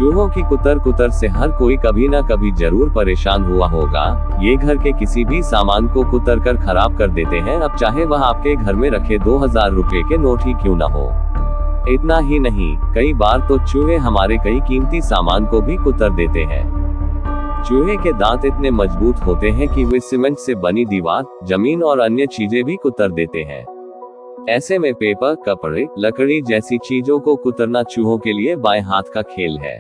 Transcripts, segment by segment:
चूहों की कुतर कुतर से हर कोई कभी ना कभी जरूर परेशान हुआ होगा। ये घर के किसी भी सामान को कुतर कर खराब कर देते हैं, अब चाहे वह आपके घर में रखे 2000 रुपए के नोट ही क्यों ना हो। इतना ही नहीं, कई बार तो चूहे हमारे कई कीमती सामान को भी कुतर देते हैं। चूहे के दांत इतने मजबूत होते हैं कि वे सीमेंट से बनी दीवार, जमीन और अन्य चीजें भी कुतर देते हैं। ऐसे में पेपर, कपड़े, लकड़ी जैसी चीजों को कुतरना चूहों के लिए बाएं हाथ का खेल है।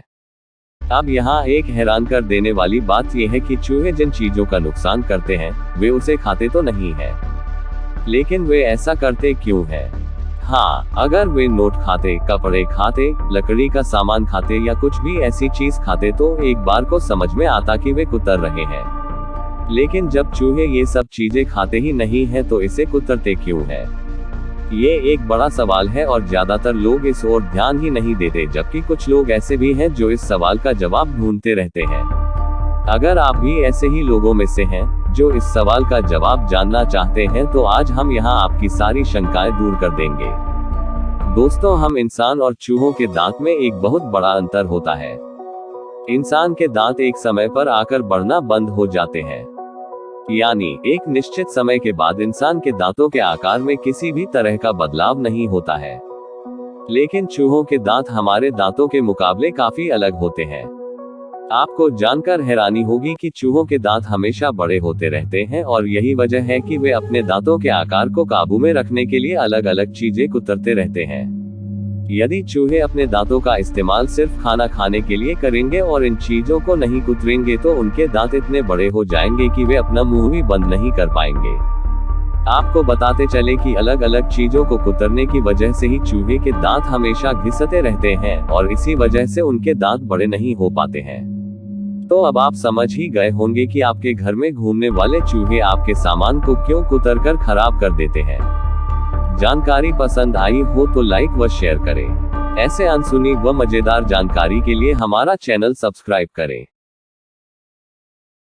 अब यहाँ एक हैरान कर देने वाली बात यह है कि चूहे जिन चीजों का नुकसान करते हैं वे उसे खाते तो नहीं है, लेकिन वे ऐसा करते क्यों है? हाँ, अगर वे नोट खाते, कपड़े खाते, लकड़ी का सामान खाते या कुछ भी ऐसी चीज खाते तो एक बार को समझ में आता कि वे कुतर रहे हैं। लेकिन जब चूहे ये सब चीजें खाते ही नहीं हैं तो इसे कुतरते क्यों है? ये एक बड़ा सवाल है और ज्यादातर लोग इस ओर ध्यान ही नहीं देते, जबकि कुछ लोग ऐसे भी हैं जो इस सवाल का जवाब ढूंढते रहते हैं। अगर आप भी ऐसे ही लोगों में से हैं जो इस सवाल का जवाब जानना चाहते हैं तो आज हम यहाँ आपकी सारी शंकाएं दूर कर देंगे। दोस्तों, हम इंसान और चूहों के दांत में एक बहुत बड़ा अंतर होता है। इंसान के दांत एक समय पर आकर बढ़ना बंद हो जाते हैं, यानी एक निश्चित समय के बाद इंसान के दांतों के आकार में किसी भी तरह का बदलाव नहीं होता है। लेकिन चूहों के दांत हमारे दांतों के मुकाबले काफी अलग होते हैं। आपको जानकर हैरानी होगी कि चूहों के दांत हमेशा बड़े होते रहते हैं और यही वजह है कि वे अपने दांतों के आकार को काबू में रखने के लिए अलग अलग चीजें कुतरते रहते हैं। यदि चूहे अपने दांतों का इस्तेमाल सिर्फ खाना खाने के लिए करेंगे और इन चीजों को नहीं कुतरेंगे तो उनके दांत इतने बड़े हो जाएंगे कि वे अपना मुंह भी बंद नहीं कर पाएंगे। आपको बताते चले कि अलग अलग चीजों को कुतरने की वजह से ही चूहे के दांत हमेशा घिसते रहते हैं और इसी वजह से उनके दांत बड़े नहीं हो पाते हैं। तो अब आप समझ ही गए होंगे कि आपके घर में घूमने वाले चूहे आपके सामान को क्यों कुतरकर खराब कर देते हैं। जानकारी पसंद आई हो तो लाइक व शेयर करें। ऐसे अनसुनी व मजेदार जानकारी के लिए हमारा चैनल सब्सक्राइब करें।